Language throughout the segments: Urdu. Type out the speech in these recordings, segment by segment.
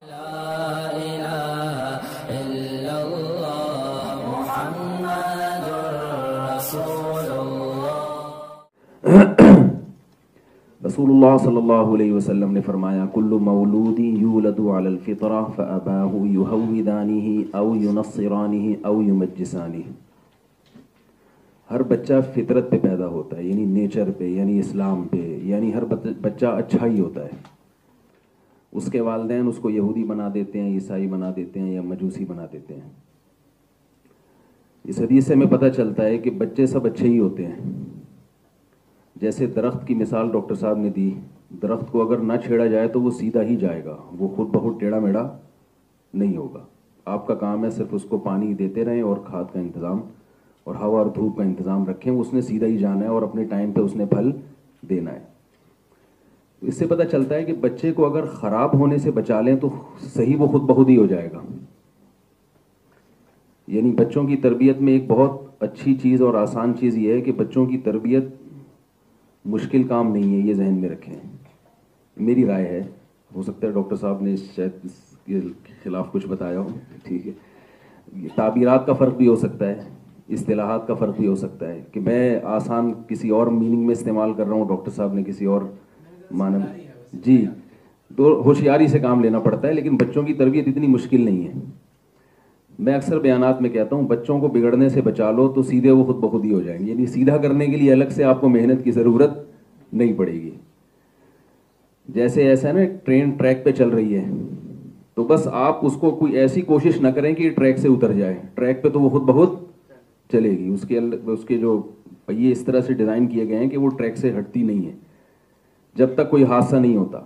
لا إله إلا الله محمد رسول الله۔ رسول اللہ صلی اللہ علیہ وسلم نے فرمایا کل مولود یولد علی الفطرہ فاباہ یہودانہ او ینصرانہ او یمجسانہ۔ ہر بچہ فطرت پہ پیدا ہوتا ہے، یعنی نیچر پہ، یعنی اسلام پہ، یعنی ہر بچہ اچھا ہی ہوتا ہے۔ اس کے والدین اس کو یہودی بنا دیتے ہیں، عیسائی بنا دیتے ہیں یا مجوسی بنا دیتے ہیں۔ اس حدیث سے ہمیں پتہ چلتا ہے کہ بچے سب اچھے ہی ہوتے ہیں۔ جیسے درخت کی مثال ڈاکٹر صاحب نے دی، درخت کو اگر نہ چھیڑا جائے تو وہ سیدھا ہی جائے گا، وہ خود بخود ٹیڑھا میڑھا نہیں ہوگا۔ آپ کا کام ہے صرف اس کو پانی دیتے رہیں اور کھاد کا انتظام اور ہوا اور دھوپ کا انتظام رکھیں، اس نے سیدھا ہی جانا ہے اور اپنے ٹائم پہ اس نے پھل دینا ہے۔ اس سے پتہ چلتا ہے کہ بچے کو اگر خراب ہونے سے بچا لیں تو صحیح وہ خود بخود ہی ہو جائے گا۔ یعنی بچوں کی تربیت میں ایک بہت اچھی چیز اور آسان چیز یہ ہے کہ بچوں کی تربیت مشکل کام نہیں ہے، یہ ذہن میں رکھیں۔ میری رائے ہے، ہو سکتا ہے ڈاکٹر صاحب نے شاید اس کے خلاف کچھ بتایا ہو، ٹھیک ہے، تعبیرات کا فرق بھی ہو سکتا ہے، اصطلاحات کا فرق بھی ہو سکتا ہے کہ میں آسان کسی اور میننگ میں استعمال کر رہا ہوں، ڈاکٹر صاحب نے کسی اور معنی میں۔ جی، تو ہوشیاری سے کام لینا پڑتا ہے، لیکن بچوں کی تربیت اتنی مشکل نہیں ہے۔ میں اکثر بیانات میں کہتا ہوں بچوں کو بگڑنے سے بچا لو تو سیدھے وہ خود بخود ہی ہو جائیں گے، یعنی سیدھا کرنے کے لیے الگ سے آپ کو محنت کی ضرورت نہیں پڑے گی۔ جیسے ایسا ہے نا، ٹرین ٹریک پہ چل رہی ہے تو بس آپ اس کو کوئی ایسی کوشش نہ کریں کہ ٹریک سے اتر جائے، ٹریک پہ تو وہ خود بخود چلے گی۔ اس کے جو پہیے اس طرح سے ڈیزائن کیے گئے ہیں کہ وہ ٹریک سے ہٹتی نہیں ہے جب تک کوئی حادثہ نہیں ہوتا۔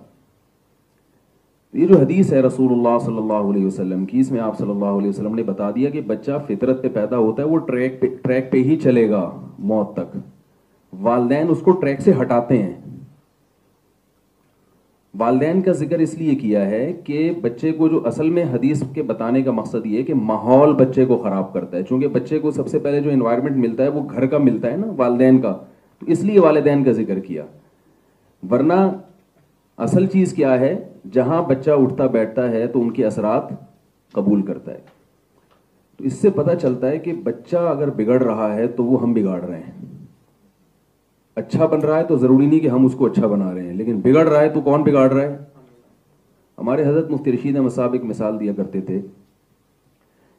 یہ جو حدیث ہے رسول اللہ صلی اللہ علیہ وسلم کی، اس میں آپ صلی اللہ علیہ وسلم نے بتا دیا کہ بچہ فطرت پہ پیدا ہوتا ہے، وہ ٹریک پہ ہی چلے گا موت تک۔ والدین اس کو ٹریک سے ہٹاتے ہیں۔ والدین کا ذکر اس لیے کیا ہے کہ بچے کو جو اصل میں حدیث کے بتانے کا مقصد یہ ہے کہ ماحول بچے کو خراب کرتا ہے، چونکہ بچے کو سب سے پہلے جو انوائرمنٹ ملتا ہے وہ گھر کا ملتا ہے نا، والدین کا، تو اس لیے والدین کا ذکر کیا۔ ورنہ اصل چیز کیا ہے، جہاں بچہ اٹھتا بیٹھتا ہے تو ان کے اثرات قبول کرتا ہے۔ تو اس سے پتہ چلتا ہے کہ بچہ اگر بگڑ رہا ہے تو وہ ہم بگاڑ رہے ہیں۔ اچھا بن رہا ہے تو ضروری نہیں کہ ہم اس کو اچھا بنا رہے ہیں، لیکن بگڑ رہا ہے تو کون بگاڑ رہا ہے؟ ہمارے حضرت مفتی رشید احمد صاحب ایک مثال دیا کرتے تھے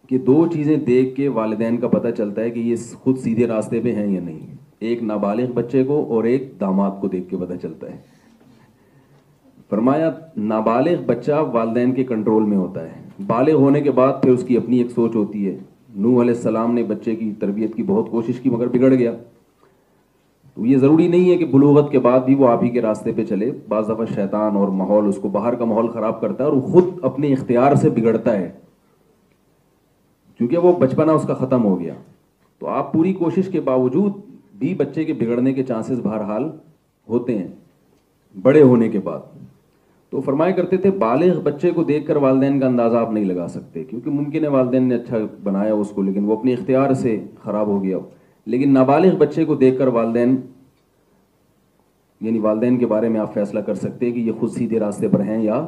کہ دو چیزیں دیکھ کے والدین کا پتہ چلتا ہے کہ یہ خود سیدھے راستے پہ ہیں یا نہیں۔ ایک نابالغ بچے کو اور ایک داماد کو دیکھ کے پتہ چلتا ہے۔ فرمایا نابالغ بچہ والدین کے کنٹرول میں ہوتا ہے، بالغ ہونے کے بعد پھر اس کی اپنی ایک سوچ ہوتی ہے۔ نوح علیہ السلام نے بچے کی تربیت کی بہت کوشش کی مگر بگڑ گیا۔ تو یہ ضروری نہیں ہے کہ بلوغت کے بعد بھی وہ آپ ہی کے راستے پہ چلے، بعض دفعہ شیطان اور ماحول اس کو باہر کا ماحول خراب کرتا ہے اور وہ خود اپنے اختیار سے بگڑتا ہے، کیونکہ وہ بچپنا اس کا ختم ہو گیا۔ تو آپ پوری کوشش کے باوجود بھی بچے کے بگڑنے کے چانسز بہرحال ہوتے ہیں بڑے ہونے کے بعد۔ تو فرمایا کرتے تھے بالغ بچے کو دیکھ کر والدین کا اندازہ آپ نہیں لگا سکتے، کیونکہ ممکن ہے والدین نے اچھا بنایا اس کو لیکن وہ اپنے اختیار سے خراب ہو گیا، لیکن نابالغ بچے کو دیکھ کر والدین کے بارے میں آپ فیصلہ کر سکتے ہیں کہ یہ خود سیدھے راستے پر ہیں یا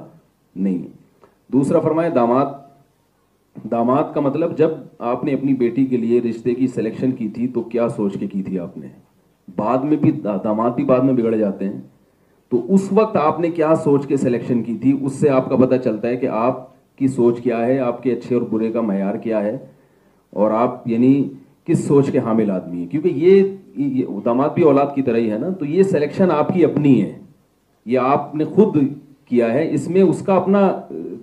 نہیں۔ دوسرا فرمایا داماد کا مطلب جب آپ نے اپنی بیٹی کے لیے رشتے کی سلیکشن کی تھی تو کیا سوچ کے کی تھی آپ نے؟ بعد میں بھی داماد بھی بعد میں بگڑ جاتے ہیں، تو اس وقت آپ نے کیا سوچ کے سلیکشن کی تھی، اس سے آپ کا پتہ چلتا ہے کہ آپ کی سوچ کیا ہے، آپ کے اچھے اور برے کا معیار کیا ہے، اور آپ یعنی کس سوچ کے حامل آدمی ہیں۔ کیونکہ یہ داماد بھی اولاد کی طرح ہی ہے نا، تو یہ سلیکشن آپ کی اپنی ہے، یہ آپ نے خود کیا ہے، اس میں اس کا اپنا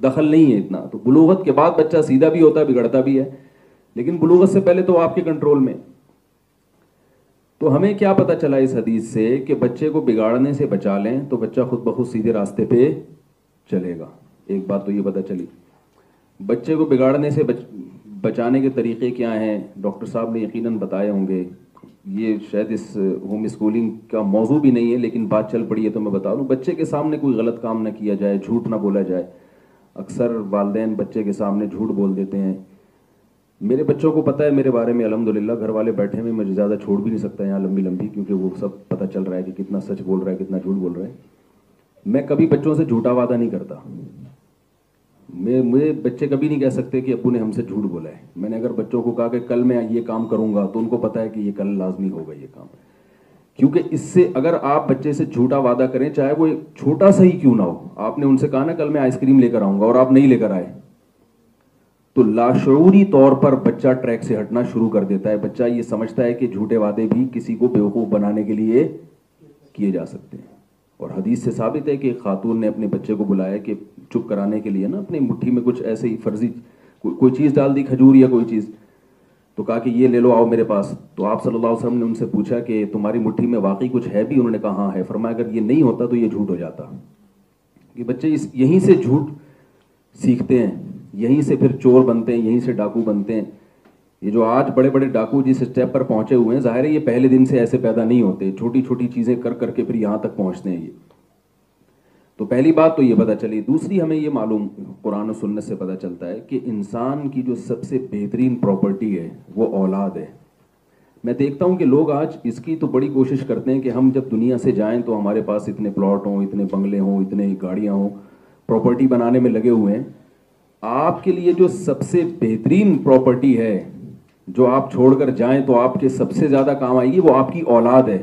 دخل نہیں ہے اتنا۔ تو بلوغت کے بعد بچہ سیدھا بھی ہوتا ہے، بگڑتا بھی ہے، لیکن بلوغت سے پہلے تو آپ کے کنٹرول میں۔ تو ہمیں کیا پتہ چلا اس حدیث سے کہ بچے کو بگاڑنے سے بچا لیں تو بچہ خود بخود سیدھے راستے پہ چلے گا۔ ایک بات تو یہ پتہ چلی۔ بچے کو بگاڑنے سے بچانے کے طریقے کیا ہیں، ڈاکٹر صاحب نے یقیناً بتائے ہوں گے۔ یہ شاید اس ہوم اسکولنگ کا موضوع بھی نہیں ہے، لیکن بات چل پڑی ہے تو میں بتا دوں۔ بچے کے سامنے کوئی غلط کام نہ کیا جائے، جھوٹ نہ بولا جائے۔ اکثر والدین بچے کے سامنے جھوٹ بول دیتے ہیں۔ میرے بچوں کو پتہ ہے میرے بارے میں، الحمدللہ گھر والے بیٹھے میں مجھے زیادہ چھوڑ بھی نہیں سکتا یہاں لمبی، کیونکہ وہ سب پتہ چل رہا ہے کہ کتنا سچ بول رہا ہے کتنا جھوٹ بول رہا ہے۔ میں کبھی بچوں سے جھوٹا وعدہ نہیں کرتا، مجھے بچے کبھی نہیں کہہ سکتے کہ ابو نے ہم سے جھوٹ بولا ہے. میں نے اگر بچوں کو کہا کہ کل میں یہ کام کروں گا تو ان کو پتا ہے کہ یہ کل لازمی ہوگا یہ کام. کیونکہ اس سے اگر آپ بچے سے جھوٹا وعدہ کریں, چاہے وہ چھوٹا سا ہی کیوں نہ ہو, آپ نے ان سے کہا نا کل میں آئس کریم لے کر آؤں گا اور آپ نہیں لے کر آئے, تو لاشعوری طور پر بچہ ٹریک سے ہٹنا شروع کر دیتا ہے. بچہ یہ سمجھتا ہے کہ جھوٹے وعدے بھی کسی کو بیوقوف بنانے کے لیے کیے جا سکتے ہیں. اور حدیث سے ثابت ہے کہ ایک خاتون نے اپنے بچے کو بلایا کہ چپ کرانے کے لیے نا اپنی مٹھی میں کچھ ایسے ہی فرضی کوئی چیز ڈال دی, کھجور یا کوئی چیز, تو کہا کہ یہ لے لو, آؤ میرے پاس. تو آپ صلی اللہ علیہ وسلم نے ان سے پوچھا کہ تمہاری مٹھی میں واقعی کچھ ہے بھی؟ انہوں نے کہا ہاں ہے. فرمایا اگر یہ نہیں ہوتا تو یہ جھوٹ ہو جاتا. کہ بچے یہیں سے جھوٹ سیکھتے ہیں, یہیں سے پھر چور بنتے ہیں, یہیں سے ڈاکو بنتے ہیں. یہ جو آج بڑے بڑے ڈاکو جس اسٹیپ پر پہنچے ہوئے ہیں, ظاہر ہے یہ پہلے دن سے ایسے پیدا نہیں ہوتے, چھوٹی چھوٹی چیزیں کر کر کے پھر یہاں تک پہنچتے ہیں. یہ تو پہلی بات تو یہ پتہ چلی. دوسری ہمیں یہ معلوم قرآن و سنت سے پتہ چلتا ہے کہ انسان کی جو سب سے بہترین پراپرٹی ہے وہ اولاد ہے. میں دیکھتا ہوں کہ لوگ آج اس کی تو بڑی کوشش کرتے ہیں کہ ہم جب دنیا سے جائیں تو ہمارے پاس اتنے پلاٹ ہوں, اتنے بنگلے ہوں, اتنے گاڑیاں ہوں, پراپرٹی بنانے میں لگے ہوئے ہیں. آپ کے لیے جو سب سے بہترین پراپرٹی ہے جو آپ چھوڑ کر جائیں تو آپ کے سب سے زیادہ کام آئے گی, وہ آپ کی اولاد ہے.